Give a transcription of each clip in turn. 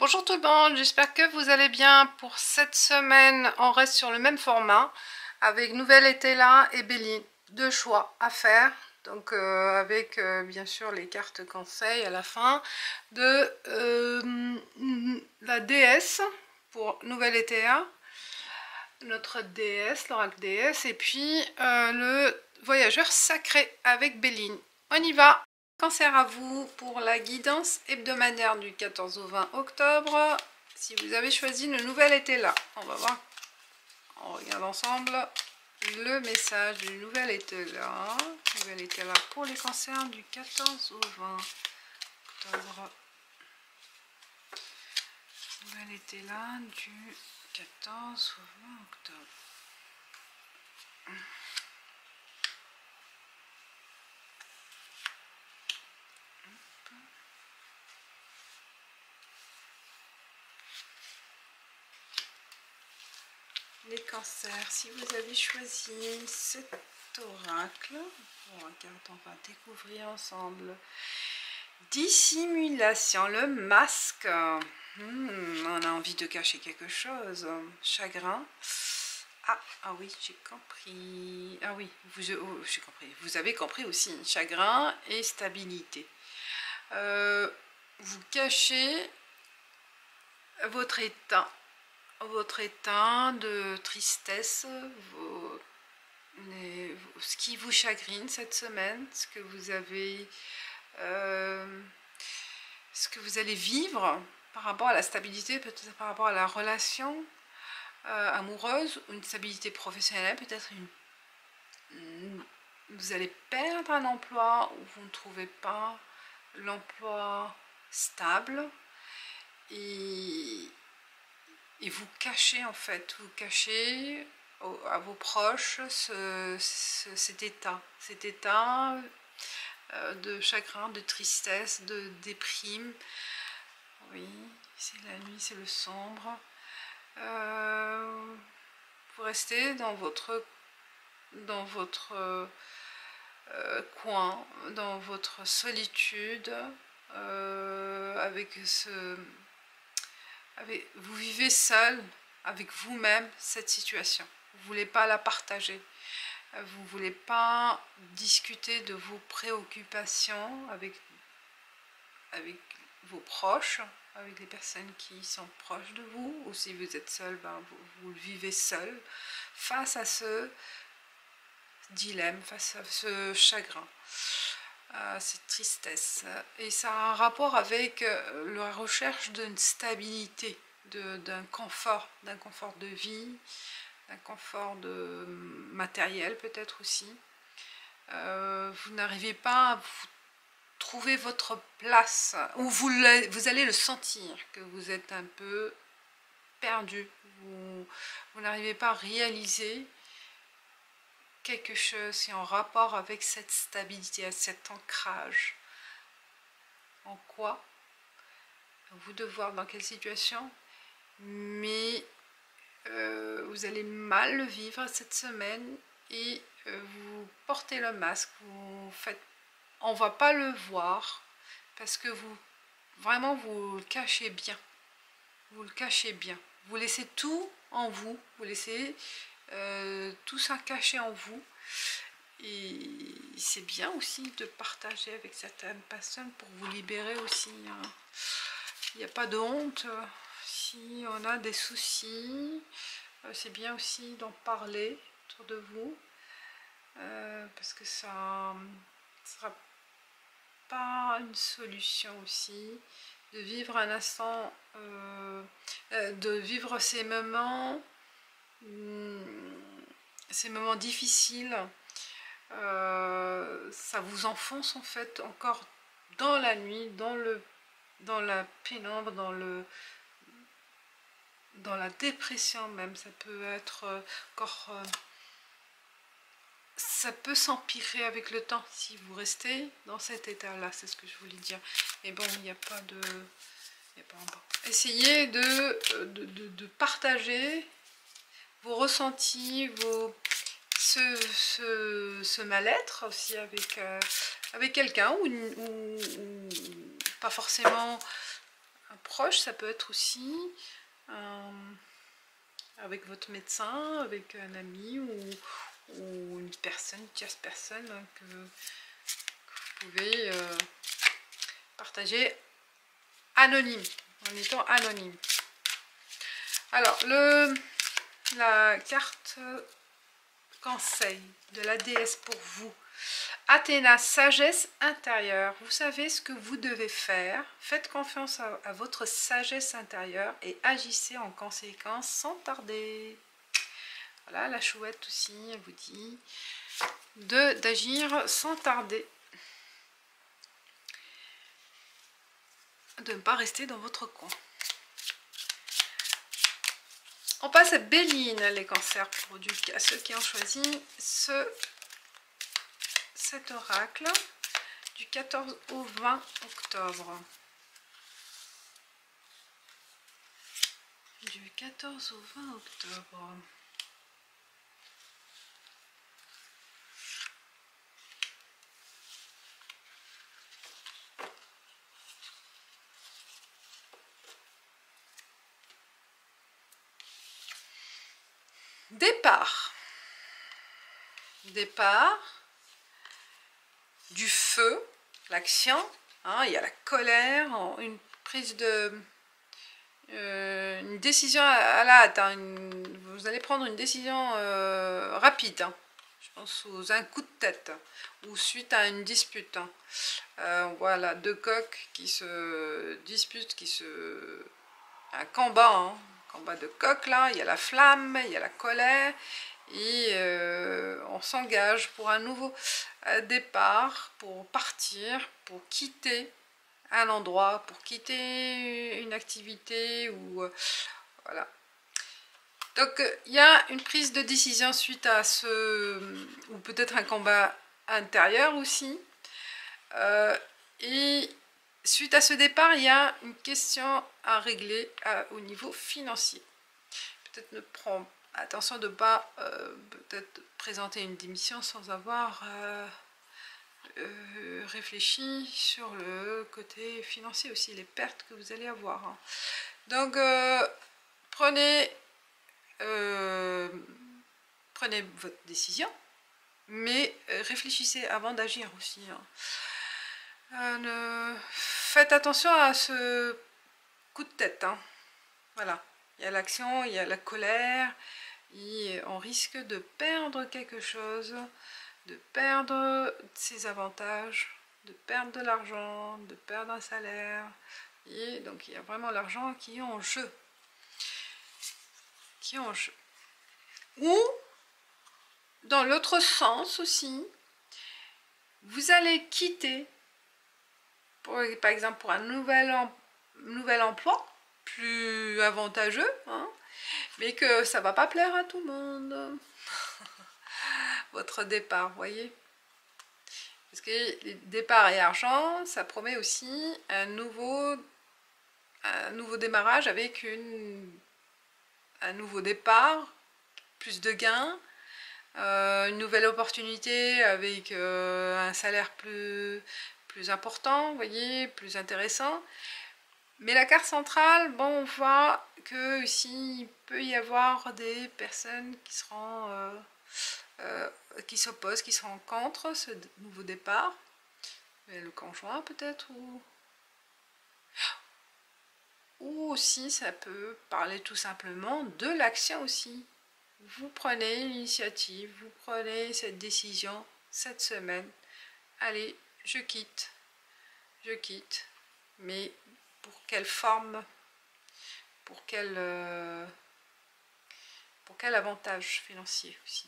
Bonjour tout le monde, j'espère que vous allez bien. Pour cette semaine, on reste sur le même format avec Nouvelle été là et Béline. Deux choix à faire, donc avec bien sûr les cartes conseils à la fin de la déesse pour Nouvelle été, notre déesse, l'oracle déesse, et puis le voyageur sacré avec Béline. On y va! Cancer à vous pour la guidance hebdomadaire du 14 au 20 octobre. Si vous avez choisi le nouvel été là, on va voir, on regarde ensemble le message du nouvel été là. Nouvel été là pour les cancers du 14 au 20 octobre. Nouvel été là du 14 au 20 octobre. Les cancers, si vous avez choisi cet oracle, on va découvrir ensemble. Dissimulation, le masque. On a envie de cacher quelque chose. Chagrin. Ah oui, j'ai compris. Ah oui, j'ai compris. Vous avez compris aussi. Chagrin et stabilité. Vous cachez votre état de tristesse, ce qui vous chagrine cette semaine, ce que vous avez, ce que vous allez vivre par rapport à la stabilité, peut-être par rapport à la relation amoureuse, ou une stabilité professionnelle, peut-être vous allez perdre un emploi où vous ne trouvez pas l'emploi stable, et vous cachez en fait, vous cachez à vos proches cet état de chagrin, de tristesse, de déprime. Oui, c'est la nuit, c'est le sombre. Vous restez dans votre coin, dans votre solitude, vous vivez seul avec vous-même cette situation. Vous ne voulez pas la partager. Vous ne voulez pas discuter de vos préoccupations avec vos proches, avec les personnes qui sont proches de vous. Ou si vous êtes seul, vous le vivez seul face à ce dilemme, face à ce chagrin, cette tristesse. Et ça a un rapport avec la recherche d'une stabilité, d'un confort de vie, d'un confort matériel peut-être aussi. Vous n'arrivez pas à vous trouver votre place, ou vous allez le sentir, que vous êtes un peu perdu, vous n'arrivez pas à réaliser quelque chose qui est en rapport avec cette stabilité, cet ancrage. En quoi? À vous de voir dans quelle situation, mais vous allez mal le vivre cette semaine, et vous portez le masque, on va pas le voir parce que vous le cachez bien, vous laissez tout en vous, laissez tout ça caché en vous, et c'est bien aussi de partager avec certaines personnes pour vous libérer aussi, hein. Il n'y a pas de honte. Si on a des soucis, c'est bien aussi d'en parler autour de vous, parce que ça ne sera pas une solution aussi de vivre un instant, de vivre ces moments difficiles. Ça vous enfonce en fait encore dans la nuit, dans la pénombre, dans la dépression même. Ça peut être encore, ça peut s'empirer avec le temps si vous restez dans cet état là, c'est ce que je voulais dire. Mais bon, il n'y a pas de, essayez de partager vos ressentis, ce mal-être aussi avec quelqu'un, ou pas forcément proche, ça peut être aussi avec votre médecin, avec un ami ou une personne, une tierce personne que vous pouvez partager anonyme, en étant anonyme. Alors, la carte conseil de la déesse pour vous. Athéna, sagesse intérieure. Vous savez ce que vous devez faire. Faites confiance à votre sagesse intérieure et agissez en conséquence sans tarder. Voilà, la chouette aussi, elle vous dit d'agir sans tarder. De ne pas rester dans votre coin. On passe à Béline, les cancers, pour ceux qui ont choisi cet oracle du 14 au 20 octobre. Du 14 au 20 octobre. Départ. Départ. Du feu, l'action, hein, il y a la colère, une prise de... une décision à la hâte, hein, vous allez prendre une décision rapide, hein, je pense sous un coup de tête, ou suite à une dispute. Hein. Voilà, deux coqs qui se disputent, un combat, hein, combat de coqs là, il y a la flamme, il y a la colère, et on s'engage pour un nouveau départ, pour partir, pour quitter un endroit, pour quitter une activité, ou voilà. Donc il y a une prise de décision suite à ou peut-être un combat intérieur aussi, et suite à ce départ, il y a une question à régler au niveau financier. Peut-être ne prends attention de ne pas peut-être présenter une démission sans avoir réfléchi sur le côté financier aussi, les pertes que vous allez avoir. Hein. Donc prenez votre décision, mais réfléchissez avant d'agir aussi. Hein. Faites attention à ce coup de tête. Hein. Voilà. Il y a l'action, il y a la colère, et on risque de perdre quelque chose, de perdre ses avantages, de perdre de l'argent, de perdre un salaire. Et donc il y a vraiment l'argent qui est en jeu. Ou, dans l'autre sens aussi, vous allez quitter, par exemple pour un nouvel emploi, plus avantageux, hein, mais que ça va pas plaire à tout le monde. Votre départ, vous voyez. Parce que départ et argent, ça promet aussi un nouveau démarrage avec un nouveau départ, plus de gains, une nouvelle opportunité avec un salaire plus important, vous voyez, plus intéressant. Mais la carte centrale, bon, on voit que ici, il peut y avoir des personnes qui seront qui s'opposent, qui se rencontrent ce nouveau départ. Mais le conjoint peut-être, ou aussi ça peut parler tout simplement de l'action aussi. Vous prenez l'initiative, vous prenez cette décision cette semaine. Allez, je quitte, mais pour quelle forme, pour quel avantage financier aussi.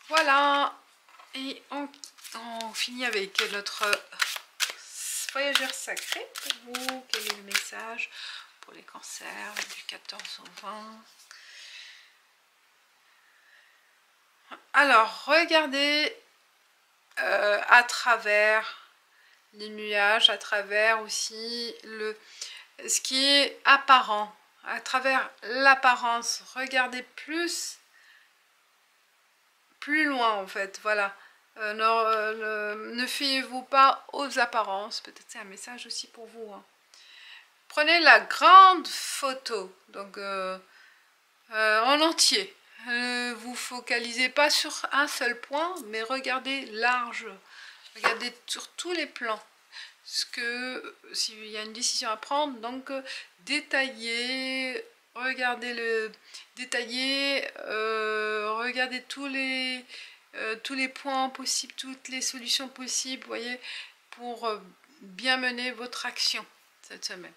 Voilà, et on finit avec notre voyageur sacré pour vous. Quel est le message pour les cancers du 14 au 20? Alors, regardez à travers les nuages, à travers aussi ce qui est apparent, à travers l'apparence. Regardez plus loin en fait, voilà. Ne fiez-vous pas aux apparences, peut-être c'est un message aussi pour vous. Hein. prenez la grande photo, donc en entier. Vous focalisez pas sur un seul point, mais regardez large. Regardez sur tous les plans. S'il y a une décision à prendre, donc détaillez, regardez tous les points possibles, toutes les solutions possibles, voyez, pour bien mener votre action cette semaine.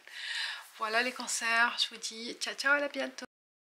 Voilà les cancers, je vous dis ciao ciao, à bientôt.